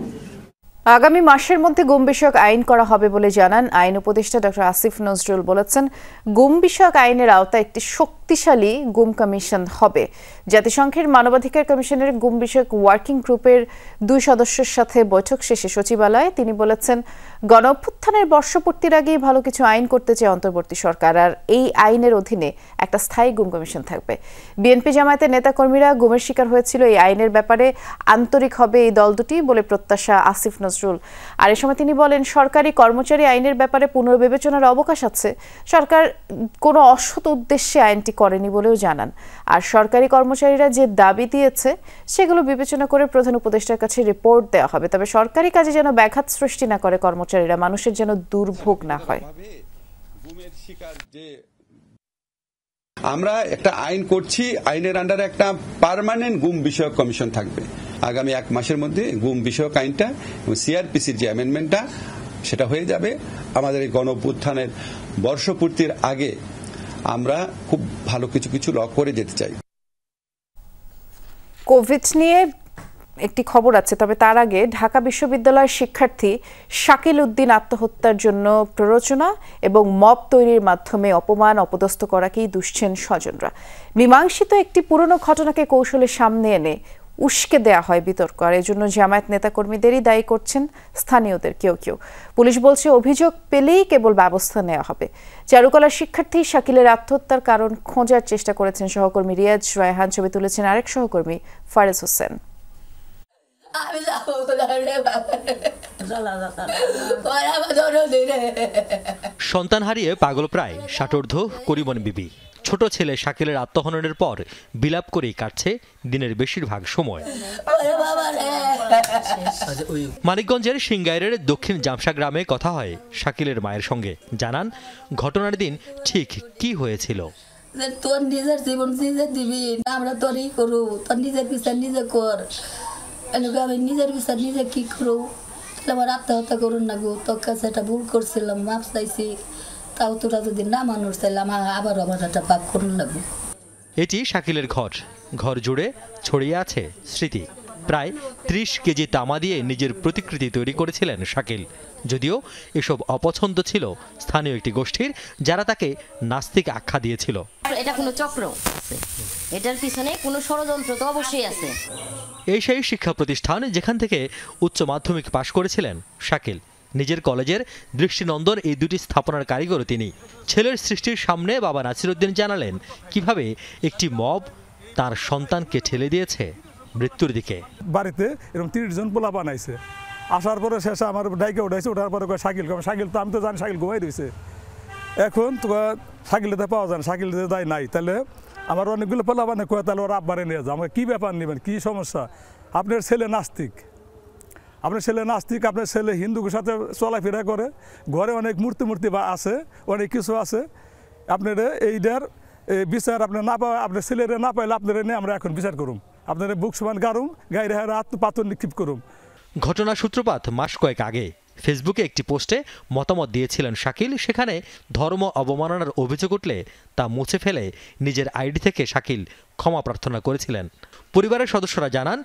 A: আগামী মাসের মধ্যে গুম বিষয়ক আইন করা হবে বলে জানান আইন উপদেষ্টা ডক্টর আসিফ নজরুল। বলেছেন, গুম বিষয়ক আইনের আওতায় একটি শক্তিশালী গুম কমিশন হবে। জাতিসংঘের মানবাধিকার কমিশনের গুম বিষয়ক ওয়ার্কিং গ্রুপের 2 সদস্যের সাথে বৈঠক শেষে সচিবালয়ে তিনি বলেছেন, গণ অভ্যুত্থানের বর্ষপূর্তির আগেই ভালো কিছু আইন করতে চায় অন্তর্বর্তী সরকার, আর এই আইনের অধীনে একটা স্থায়ী গুম কমিশন থাকবে। বিএনপি জামায়াতের নেতাকর্মীরা গুমের শিকার হয়েছিল, এই আইনের ব্যাপারে আন্তরিক হবে এই দল দুটি বলে প্রত্যাশা আসিফ নজরুল। আর এ সময় তিনি বলেন, সরকারি কর্মচারী আইনের ব্যাপারে পুনর্বিবেচনার অবকাশ আছে। সরকার কোনো অসৎ উদ্দেশ্যে আইনটি করেনি বলেও জানান। আর সরকারি কর্মচারীরা যে দাবি দিয়েছে সেগুলো বিবেচনা করে প্রধান উপদেষ্টার কাছে রিপোর্ট দেওয়া হবে। তবে সরকারি কাজে যেন ব্যাঘাত সৃষ্টি না করে কর্মচারীরা, মানুষের যেন দুর্ভোগ না হয়।
P: আমরা একটা আইন করছি, আইনের আন্ডারে একটা পার্মানেন্ট গুম বিষয়ক কমিশন থাকবে। আগামী 1 মাসের মধ্যে গুম বিষয়ক আইনটা এবং সিআরপিসির যে অ্যামেন্ডমেন্টটা সেটা হয়ে যাবে। আমাদের এই গণঅভ্যুত্থানের বর্ষপূর্তির আগে আমরা খুব ভালো কিছু ল করে যেতে চাই।
A: কোভিড নিয়ে একটি খবর আছে, তবে তার আগে ঢাকা বিশ্ববিদ্যালয়ের শিক্ষার্থী শাকিল উদ্দিন আত্মহত্যার জন্য প্ররোচনা এবং মব তৈরির মাধ্যমে অপমান অপদস্থ করাকেই দুষছেন স্বজনরা। মীমাংসিত একটি পুরনো ঘটনাকে কৌশলে সামনে এনে উস্কে দেয়া হয় বিতর্ক, আর এজন্য জামায়াত নেতাকর্মীদেরই দায়ী করছেন স্থানীয়দের কেউ কেউ। পুলিশ বলছে অভিযোগ পেলেই কেবল ব্যবস্থা নেওয়া হবে। চারুকলার শিক্ষার্থী শাকিলের আত্মহত্যার কারণ খোঁজার চেষ্টা করেছেন সহকর্মী রিয়াজ রায়হান, ছবি তুলেছেন আরেক সহকর্মী ফারেজ হোসেন।
Q: সন্তান হারিয়ে পাগল প্রায় ষাটোর্ধ্ব করিমন বিবি। ছোট ছেলে শাকিলের আত্মহননের পর বিলাপ করেই কাটছে দিনের বেশিরভাগ সময়। মানিকগঞ্জের সিংগাইরের দক্ষিণ জামসা গ্রামে কথা হয় শাকিলের মায়ের সঙ্গে। জানান ঘটনার দিন ঠিক কি হয়েছিল।
R: তোর নিজের জীবন নিজে দিবি, আমরা তোরই করু, তোর নিজের বিচার নিজে কর। আমি নিজের বিচার নিজে কি করু, আমার আত্মহত্যা করুন না গো, তোর কাছে একটা ভুল করছিলাম, মাপ চাইছি, তাও তোরা যদি না মানুষ চাইলাম আবার আমার একটা পাপ করুন লাগবে।
Q: এটি শাকিলের ঘর জুড়ে ছড়িয়ে আছে স্মৃতি। প্রায় 30 কেজি তামা দিয়ে নিজের প্রতিকৃতি তৈরি করেছিলেন শাকিল। যদিও এসব অপছন্দ ছিল স্থানীয় একটি গোষ্ঠীর, যারা তাকে নাস্তিক আখ্যা দিয়েছিল।
S: এটা কোনো চক্র আছে, এটার পিছনে কোনো ষড়যন্ত্র তো অবশ্যই আছে।
Q: এই সেই শিক্ষা প্রতিষ্ঠান যেখান থেকে উচ্চ মাধ্যমিক পাশ করেছিলেন শাকিল। নিজের কলেজের দৃষ্টিনন্দন এই দুটি স্থাপনার কারিগর তিনি। ছেলের সৃষ্টির সামনে বাবা নাসিরউদ্দিন জানালেন কিভাবে একটি মব তার সন্তানকে ঠেলে দিয়েছে মৃত্যুর দিকে।
D: বাড়িতে এরকম 30 জন পোলা বানাইছে, আসার পরে শেষে আমার ডাইকে উঠাইছে, ওঠার পরে শাকিল তো আমি তো জানি শাকিল ঘুমাই দিয়েছে। এখন তো শাকিলতে পাওয়া যায় না, শাকিলতে দায় নাই। তাহলে আমার অনেকগুলো পোলা বানায় কয়ে তাহলে ওরা আব্বারে নিয়ে যাও। আমাকে কী ব্যাপার নেবেন, কী সমস্যা? আপনার ছেলে নাস্তিক, আপনার ছেলে হিন্দুদের সাথে চলাফেরা করে, ঘরে অনেক মূর্তি আছে, অনেক কিছু আছে। আপনার এইটার বিচার আপনার না পাওয়া, আপনার ছেলেরা না পাইলে আপনারা নিয়ে আমরা এখন বিচার করুম, আপনারা বুক সমান গারুম, গায়ে পাথর নিক্ষেপ করুম।
Q: ঘটনার সূত্রপাত মাস কয়েক আগে ফেসবুকে একটি পোস্টে মতামত দিয়েছিলেন শাকিল। সেখানে ধর্ম অবমাননার অভিযোগ উঠলে তা মুছে ফেলে নিজের আইডি থেকে শাকিল ক্ষমা প্রার্থনা করেছিলেন। পরিবারের সদস্যরা জানান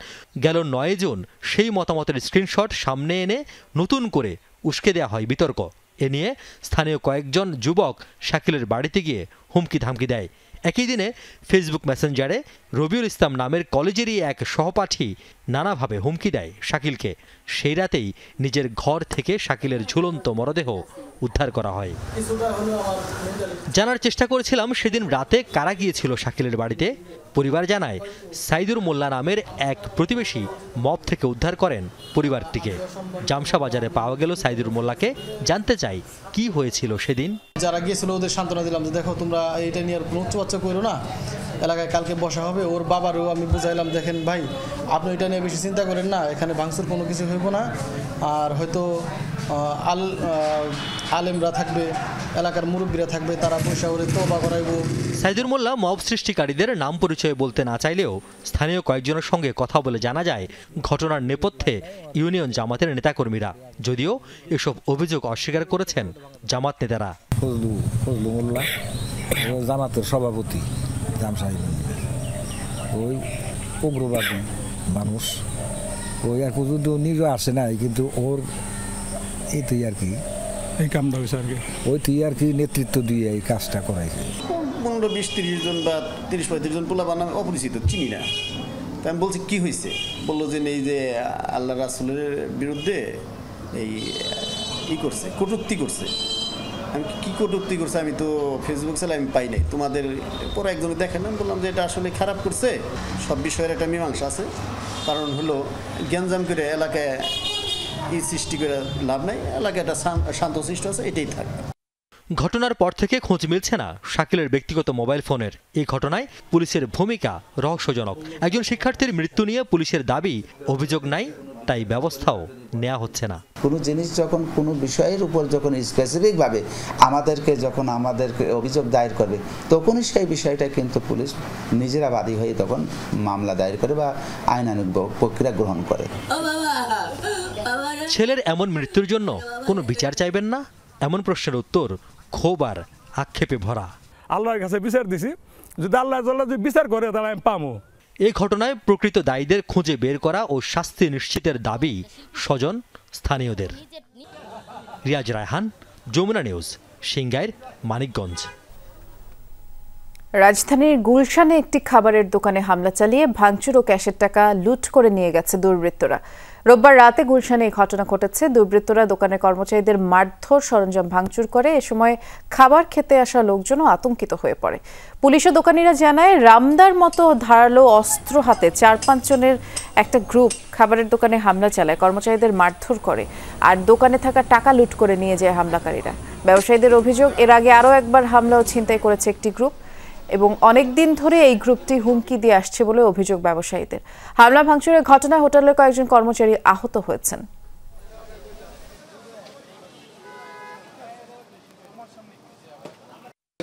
Q: গেল 9 জুন সেই মতামতের স্ক্রিনশট সামনে এনে নতুন করে উস্কে দেওয়া হয় বিতর্ক। এ নিয়ে স্থানীয় কয়েকজন যুবক শাকিলের বাড়িতে গিয়ে হুমকি ধামকি দেয়। একই দিনে ফেসবুক মেসেঞ্জারে রবিউল ইসলাম নামের কলেজেরই এক সহপাঠী নানাভাবে হুমকি দেয় শাকিলকে। সেই রাতেই নিজের ঘর থেকে শাকিলের ঝুলন্ত মরদেহ উদ্ধার করা হয়। জানার চেষ্টা করেছিলাম সেদিন রাতে কারা গিয়েছিল শাকিলের বাড়িতে। পরিবার জানায় সাইদুর মোল্লা নামের এক প্রতিবেশী মব থেকে উদ্ধার করেন পরিবারটিকে। জামসা বাজারে পাওয়া গেল সাইদুর মোল্লাকে। জানতে চাই কি হয়েছিল সেদিন।
T: যারা গিয়েছিল ওদের সান্ত্বনা দিলাম যে দেখো তোমরা এটা নিয়ে আর কোনো উচ্চবাচ্চা করো না, এলাকায় কালকে বসা হবে। ওর বাবারও আমি বুঝাইলাম দেখেন ভাই আপনি এটা নিয়ে বেশি চিন্তা করেন না, এখানে ভাঙচুর কোনো কিছু হইব না, আর হয়তো আলেমরা থাকবে, এলাকার মুরব্বীরা থাকবে, তারা পয়সা করে তওবা করাইব।
Q: সাইদুর মোল্লা মব সৃষ্টিকারীদের নাম পরিচয় বলতে না চাইলেও স্থানীয় কয়েকজনের সঙ্গে কথা বলে জানা যায় ঘটনার নেপথ্যে ইউনিয়ন জামাতের নেতাকর্মীরা। যদিও এসব অভিযোগ অস্বীকার করেছেন জামাত নেতারা।
C: ফজলু মোল্লা জামাতের সভাপতি, ওই উগ্রবাদী মানুষ, ওই আর যদিও নিজে আসে নাই, কিন্তু ওর এইটাই আর কি এই কামটা হয়েছে আর কি, ওইটাই আর কি নেতৃত্ব দিয়ে এই কাজটা করাইছে।
U: 15-20-30 জন বা 30-35 জন পোলা বানাম অপরিচিত, চিনি না। তাই আমি বলছি কি হয়েছে, বললো যে এই যে আল্লাহ রাসূলের বিরুদ্ধে এই করছে, কটূক্তি করছে। আমি কি কটূক্তি করছে আমি তো ফেসবুক চালাই, আমি পাই নাই। তোমাদের পরে একজনে দেখেন, আমি বললাম যে এটা আসলে খারাপ করছে, সব বিষয়ের একটা মীমাংসা আছে। কারণ হলো গ্যাঞ্জাম করে এলাকায় সৃষ্টি করে লাভ নাই, এলাকায় একটা শান্ত সৃষ্টি আছে, এটাই থাকবে।
Q: ঘটনার পর থেকে খোঁজ মিলছে না শাকিলের ব্যক্তিগত মোবাইল ফোনের। এই ঘটনায় পুলিশের ভূমিকা রহস্যজনক। একজন শিক্ষার্থীর মৃত্যু নিয়ে পুলিশের দাবি অভিযোগ নাই, তাই ব্যবস্থাও নেওয়া হচ্ছে না।
E: কোনো জিনিস যখন কোনো বিষয়ের উপর যখন স্পেসিফিকভাবে আমাদেরকে অভিযোগ দায়ের করবে তখনই সেই বিষয়টা কিন্তু পুলিশ নিজেরা বাদী হয়ে তখন মামলা দায়ের করে বা আইনানুগ প্রক্রিয়া গ্রহণ করে।
Q: ছেলের এমন মৃত্যুর জন্য কোনো বিচার চাইবেন না, এমন প্রশ্নের উত্তর ক্ষোভ আর আক্ষেপে ভরা।
D: আল্লাহর কাছে বিচার দিছি, যদি আল্লাহ যদি বিচার করে তাহলে আমি পাবো।
Q: এই ঘটনায় প্রকৃত দায়ীদের খুঁজে বের করা ও শাস্তি নিশ্চিতের দাবি স্বজন স্থানীয়দের। রিয়াজ রায়হান, যমুনা নিউজ, সিংগাইর, মানিকগঞ্জ।
A: রাজধানীর গুলশানে একটি খাবারের দোকানে হামলা চালিয়ে ভাঙচুর ও ক্যাশের টাকা লুট করে নিয়ে গেছে দুর্বৃত্তরা। রোববার রাতে গুলশানে এই ঘটনা ঘটেছে। দুর্বৃত্তরা দোকানের কর্মচারীদের মারধর, সরঞ্জাম ভাঙচুর করে। এ সময় খাবার খেতে আসা লোকজনও আতঙ্কিত হয়ে পড়ে। পুলিশ ও দোকানিরা জানায়, রামদার মতো ধারালো অস্ত্র হাতে 4-5 জনের একটা গ্রুপ খাবারের দোকানে হামলা চালায়, কর্মচারীদের মারধর করে আর দোকানে থাকা টাকা লুট করে নিয়ে যায় হামলাকারীরা। ব্যবসায়ীদের অভিযোগ, এর আগে আরও একবার হামলা ও ছিনতাই করেছে একটি গ্রুপ এবং অনেকদিন ধরে এই গ্রুপটি হুমকি দিয়ে আসছে বলে অভিযোগ ব্যবসায়ীদের। হামলা ভাঙচুরের ঘটনায় হোটেলের কয়েকজন কর্মচারী আহত হয়েছেন।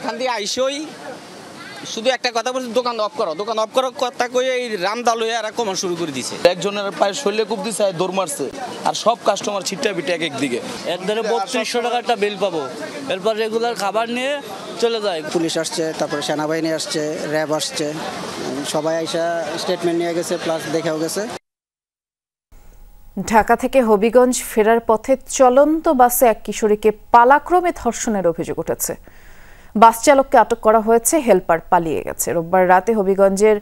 V: এখান দিয়ে আইসই শুধু একটা কথা বলছে, দোকান অফ করো কথা কয়ে এই রামদা লইয়া আর কমন শুরু করে দিছে।
W: একজনের পায়ে শরীরে কূপ দিছে, দৌড় মারছে, আর সব কাস্টমার ছিটটা পিটে এক দিকে।
X: এর ধরে 3200 টাকা একটা বিল পাবো, এরপর রেগুলার খাবার নিয়ে চলে যায়।
Y: পুলিশ আসছে, তারপরে সেনাবাহিনী আসছে, র্যাব আসছে, সবাই আইসা স্টেটমেন্ট নিয়ে গেছে, প্লাস দেখেও গেছে।
A: ঢাকা থেকে হবিগঞ্জ ফেরার পথে চলন্ত বাসে এক কিশোরীকে পালাক্রমে ধর্ষণের অভিযোগ উঠেছে। বাস চালককে আটক করা হয়েছে, হেলপার পালিয়ে গেছে। রোববার রাতে হবিগঞ্জের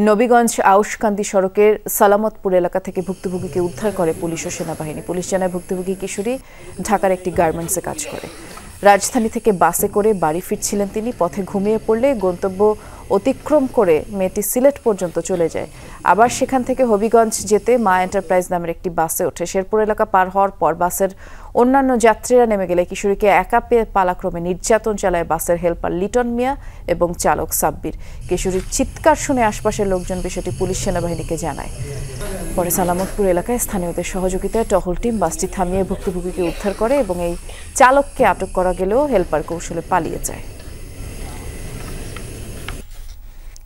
A: নবীগঞ্জ আউশকান্দি সড়কের সালামতপুর এলাকা থেকে ভুক্তভোগীকে উদ্ধার করে পুলিশ ও সেনাবাহিনী। পুলিশ জানায়, ভুক্তভোগী কিশোরী ঢাকার একটি গার্মেন্টসে কাজ করে। রাজধানী থেকে বাসে করে বাড়ি ফিরছিলেন তিনি। পথে ঘুমিয়ে পড়লে গন্তব্য অতিক্রম করে মেয়েটি সিলেট পর্যন্ত চলে যায়। আবার সেখান থেকে হবিগঞ্জ যেতে মা এন্টারপ্রাইজ নামের একটি বাসে ওঠে। শেরপুর এলাকা পার হওয়ার পর বাসের অন্যান্য যাত্রীরা নেমে গেলে কিশোরীকে একা পেয়ে পালাক্রমে নির্যাতন চালায় বাসের হেলপার লিটন মিয়া এবং চালক সাব্বির। কিশোরীর চিৎকার শুনে আশপাশের লোকজন বিষয়টি পুলিশ সেনাবাহিনীকে জানায়। পরে সালামতপুর এলাকায় স্থানীয়দের সহযোগিতায় টহল টিম বাসটি থামিয়ে ভুক্তভোগীকে উদ্ধার করে এবং এই চালককে আটক করা গেলেও হেলপার কৌশলে পালিয়ে যায়।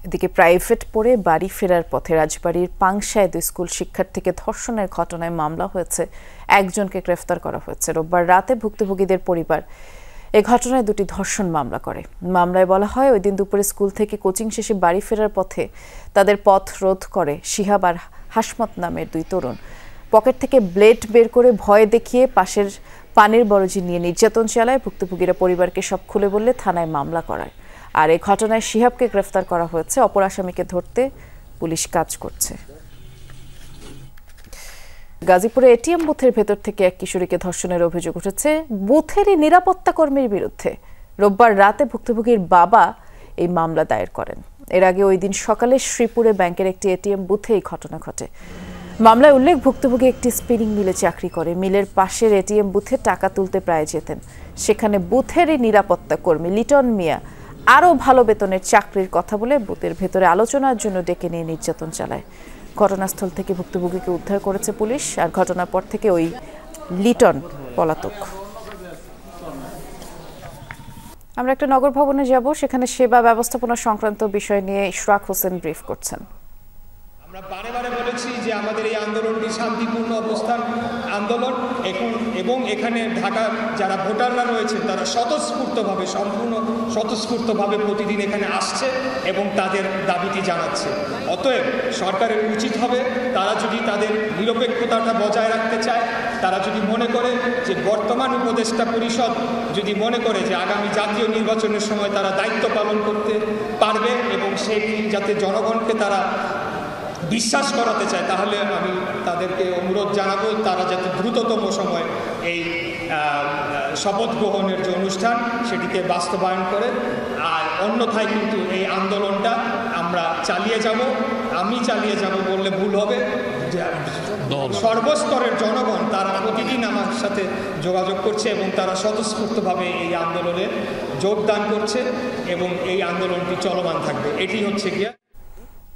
A: এদিকে প্রাইভেট পড়ে বাড়ি ফেরার পথে রাজবাড়ীর পাংশায় 2 স্কুল শিক্ষার্থীকে ধর্ষণের ঘটনায় মামলা হয়েছে, একজনকে গ্রেফতার করা হয়েছে। রোববার রাতে ভুক্তভোগীদের পরিবার এই ঘটনায় 2টি ধর্ষণ মামলা করে। মামলায় বলা হয়, ওই দিন দুপুরে স্কুল থেকে কোচিং শেষে বাড়ি ফেরার পথে তাদের পথ রোধ করে শিহাব আর হাসমত নামের 2 তরুণ। পকেট থেকে ব্লেড বের করে ভয় দেখিয়ে পাশের পানির বরজি নিয়ে নির্যাতন চালায়। ভুক্তভোগীরা পরিবারকে সব খুলে বললে থানায় মামলা করায়। আর এই ঘটনায় শিহাবকে গ্রেফতার করা হয়েছে। অপর আসামিকে ধরতে পুলিশ কাজ করছে। গাজীপুরে এটিএম বুথের ভেতর থেকে এক কিশোরীকে ধর্ষণের অভিযোগ উঠেছে বুথেরই নিরাপত্তা কর্মীর বিরুদ্ধে। রোববার রাতে ভুক্তভোগীর বাবা এই মামলা দায়ের করেন। এর আগে ওই দিন সকালে শ্রীপুরে ব্যাংকের একটি এটিএম বুথে এই ঘটনা ঘটে। মামলায় উল্লেখ, ভুক্তভোগী একটি স্পিনিং মিলে চাকরি করে। মিলের পাশের এটিএম বুথে টাকা তুলতে প্রায় যেতেন। সেখানে বুথেরই নিরাপত্তা কর্মী লিটন মিয়া আরও ভালো বেতনের চাকরির কথা বলে বুথের ভেতরে আলোচনার জন্য ডেকে নিয়ে নির্যাতন চালায়। ঘটনাস্থল থেকে ভুক্তভোগীকে উদ্ধার করেছে পুলিশ। আর ঘটনার পর থেকে ওই লিটন পলাতক। আমরা একটা নগর ভবনে যাব, সেখানে সেবা ব্যবস্থাপনা সংক্রান্ত বিষয় নিয়ে ইশরাক হোসেন ব্রিফ করছেন।
Z: আমরা বারে বারে বলেছি যে আমাদের এই আন্দোলনটি শান্তিপূর্ণ অবস্থান আন্দোলন এবং এখানে ঢাকার যারা ভোটাররা রয়েছেন তারা স্বতঃস্ফূর্তভাবে সম্পূর্ণ স্বতঃস্ফূর্তভাবে প্রতিদিন এখানে আসছে এবং তাদের দাবিটি জানাচ্ছে। অতএব সরকারের উচিত হবে, তারা যদি তাদের নিরপেক্ষতাটা বজায় রাখতে চায়, তারা যদি মনে করে যে বর্তমান উপদেষ্টা পরিষদ যদি মনে করে যে আগামী জাতীয় নির্বাচনের সময় তারা দায়িত্ব পালন করতে পারবে এবং সেই যাতে জনগণকে তারা বিশ্বাস করাতে চায়, তাহলে আমি তাদেরকে অনুরোধ জানাবো তারা যাতে দ্রুততম সময় এই শপথ গ্রহণের যে অনুষ্ঠান সেটিকে বাস্তবায়ন করে। আর অন্যথায় কিন্তু এই আন্দোলনটা আমরা চালিয়ে যাব, আমি চালিয়ে যাব বললে ভুল হবে। সর্বস্তরের জনগণ তারা প্রতিদিন আমার সাথে যোগাযোগ করছে এবং তারা স্বতঃস্ফূর্তভাবে এই আন্দোলনে যোগদান করছে এবং এই আন্দোলনটি চলমান থাকবে। এটি হচ্ছে গিয়া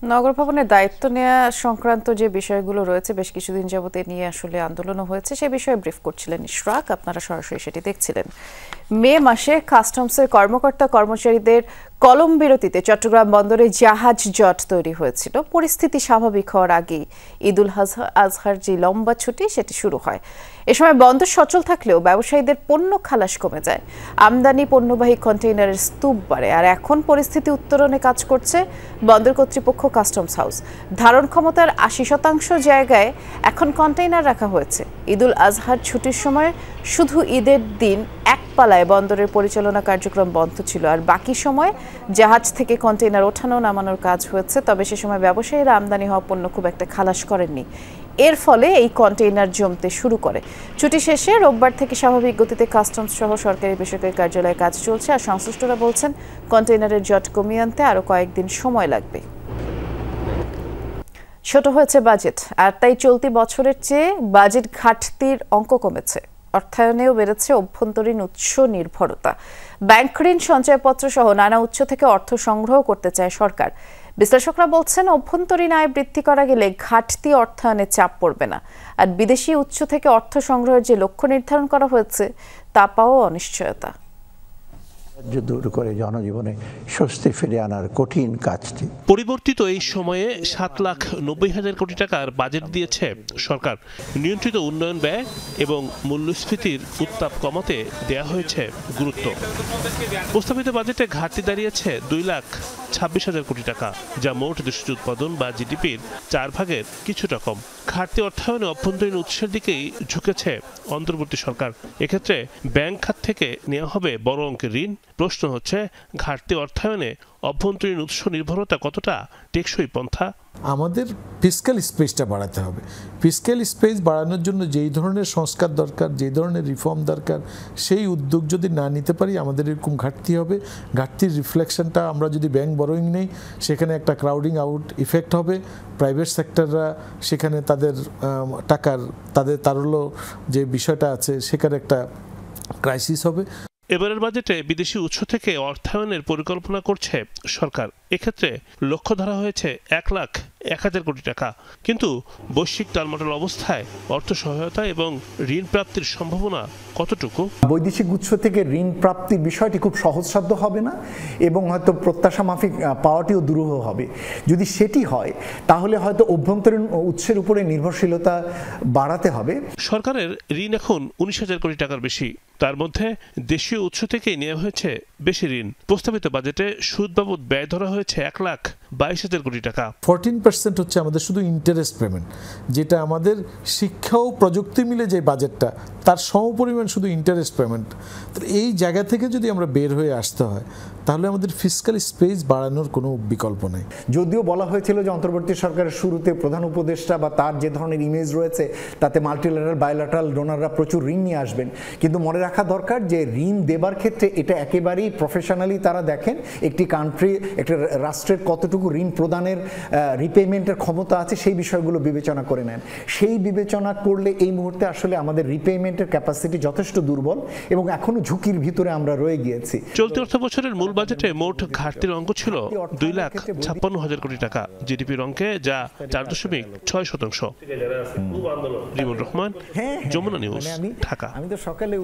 A: নগর ভবনের দায়িত্ব নেওয়া সংক্রান্ত যে বিষয়গুলো রয়েছে বেশ কিছুদিন যাবত নিয়ে আসলে আন্দোলনও হয়েছে, সে বিষয়ে ব্রিফ করছিলেন ইশরাক। আপনারা সরাসরি সেটি দেখছিলেন। মে মাসে কাস্টমসের কর্মকর্তা কর্মচারীদের কলম বিরতিতে চট্টগ্রাম বন্দরে জাহাজ জট তৈরি হয়েছিল। পরিস্থিতি স্বাভাবিক হওয়ার আগেই ঈদুল আজহার যে লম্বা ছুটি সেটি শুরু হয়। এ সময় বন্দর সচল থাকলেও ব্যবসায়ীদের পণ্য খালাস কমে যায়, আমদানি পণ্যবাহী কন্টেইনারের স্তূপ বাড়ে। আর এখন পরিস্থিতি উত্তরণে কাজ করছে বন্দর কর্তৃপক্ষ, কাস্টমস হাউস। ধারণ ক্ষমতার ৮০% জায়গায় এখন কন্টেইনার রাখা হয়েছে। ঈদুল আজহার ছুটির সময় শুধু ঈদের দিন এক পালায় বন্দরের পরিচালনা কার্যক্রম বন্ধ ছিল, আর বাকি সময় জাহাজ থেকে কন্টেইনার ওঠানো নামানোর কাজ হয়েছে। তবে সে সময় ব্যবসায়ীরা আমদানি হওয়া পণ্য খুব একটা খালাস করেননি। এর ফলে এই কন্টেইনার জমতে শুরু করে। ছুটি শেষে রোববার থেকে স্বাভাবিক গতিতে কাস্টমস সহ সরকারি বেসরকারি কার্যালয়ে কাজ চলছে। আর সংশ্লিষ্টরা বলছেন কন্টেইনারের জট কমিয়ে আনতে আরও কয়েকদিন সময় লাগবে। ছোট হয়েছে বাজেট, আর তাই চলতি বছরের চেয়ে বাজেট ঘাটতির অঙ্ক কমেছে। অর্থায়নেও বেড়েছে অভ্যন্তরীণ উৎস নির্ভরতা। ব্যাংক ঋণ, সঞ্চয়পত্র সহ নানা উৎস থেকে অর্থ সংগ্রহ করতে চায় সরকার। বিশ্লেষকরা বলছেন অভ্যন্তরীণ আয় বৃদ্ধি করা গেলে ঘাটতি অর্থায়নে চাপ পড়বে না। আর বিদেশি উৎস থেকে অর্থ সংগ্রহের যে লক্ষ্য নির্ধারণ করা হয়েছে তা পাওয়া অনিশ্চয়তা।
B: দূর করে জনজীবনে স্বস্তি ফিরে আনার কঠিন কাজটি।
F: পরিবর্তিত এই সময়ে 7,90,000 কোটি টাকার বাজেট দিয়েছে সরকার। নিয়ন্ত্রিত উন্নয়ন ব্যয় এবং মূল্যস্ফীতির উত্তাপ কমাতে দেয়া হয়েছে গুরুত্ব। প্রস্তাবিত বাজেটে ঘাটতি দাঁড়িয়েছে 2,26,000 কোটি টাকা, যা মোট দেশীয় উৎপাদন বা জিডিপির 4 ভাগের কিছুটা কম। ঘাটতি অর্থায়নে অভ্যন্তরীণ উৎসের দিকেই ঝুঁকেছে অন্তর্বর্তী সরকার। এক্ষেত্রে ব্যাংক খাত থেকে নেওয়া হবে বড় অঙ্কের ঋণ। প্রশ্ন হচ্ছে, ঘাটতি অর্থায়নে অভ্যন্তরীণ উৎস নির্ভরতা কতটা টেকসই পন্থা?
G: আমাদের ফিসক্যাল স্পেসটা বাড়াতে হবে। ফিসক্যাল স্পেস বাড়ানোর জন্য যেই ধরনের সংস্কার দরকার, যেই ধরনের রিফর্ম দরকার, সেই উদ্যোগ যদি না নিতে পারি আমাদের এরকম ঘাটতি হবে। ঘাটতির রিফ্লেকশনটা আমরা যদি ব্যাংক বরোয়িং নেই, সেখানে একটা ক্রাউডিং আউট ইফেক্ট হবে। প্রাইভেট সেক্টররা সেখানে তাদের টাকার তারল্য যে বিষয়টা আছে সেখানে একটা ক্রাইসিস হবে।
F: এবারের বাজেটে বিদেশি উৎস থেকে অর্থায়নের পরিকল্পনা করছে সরকার। এক্ষেত্রে লক্ষ্য ধরা হয়েছে 1,01,000 কোটি টাকা। কিন্তু বৈশ্বিক টালমাটাল অবস্থায় অর্থ সহায়তা এবং ঋণ প্রাপ্তির সম্ভাবনা কতটুকু?
H: বৈদেশিক উৎস থেকে ঋণ প্রাপ্তির বিষয়টি খুব সহজসাধ্য হবে না এবং হয়তো প্রত্যাশা মাফিক পাওয়াটিও দুরূহ হবে। যদি সেটি হয় তাহলে হয়তো অভ্যন্তরীণ উৎসের উপরে নির্ভরশীলতা বাড়াতে হবে।
F: সরকারের ঋণ এখন 19,000 কোটি টাকার বেশি। তার মধ্যে দেশীয় উৎস থেকেই নেওয়া হয়েছে বেশি ঋণ। প্রস্তাবিত বাজেটে সুদ বাবদ ব্যয় ধরা হয়েছে 1,22,000 কোটি টাকা।
G: 14% হচ্ছে আমাদের শুধু ইন্টারেস্ট পেমেন্ট, যেটা আমাদের শিক্ষা ও প্রযুক্তি মিলে যে বাজেটটা তার সমপরিমাণ শুধু ইন্টারেস্ট পেমেন্ট। তো এই জায়গা থেকে যদি আমরা বের হয়ে আসতে হয় তাহলে আমাদের ফিসক্যাল স্পেস বাড়ানোর কোনো বিকল্প নেই।
H: যদিও বলা হয়েছিল যে অন্তর্বর্তী সরকারের শুরুতে প্রধান উপদেষ্টা বা তার যে ধরনের ইমেজ রয়েছে তাতে মাল্টিল্যাটারাল বায়োল্যাটারাল ডোনাররা প্রচুর ঋণ নিয়ে আসবেন, কিন্তু মনে রাখা দরকার যে ঋণ দেবার ক্ষেত্রে এটা একেবারেই প্রফেশনালি তারা দেখেন একটি কান্ট্রি, একটা রাষ্ট্রের কতটুকু ঋণ প্রদানের রিপেমেন্টের ক্ষমতা আছে সেই বিষয়গুলো বিবেচনা করে নেন। সেই বিবেচনা করলে এই মুহূর্তে আসলে আমাদের রিপেমেন্টের ক্যাপাসিটি যথেষ্ট দুর্বল এবং এখনো ঝুঁকির ভিতরে আমরা রয়ে গিয়েছি।
F: চলতি অর্থ বছরের মূল বাজেটে মোট ঘাটতির অঙ্ক ছিল 2,56,000 কোটি টাকা জিডিপির অঙ্কে, যা 4.6%। রিমন রহমান, যমুনা নিউজ, ঢাকা।
H: আমি তো সকালে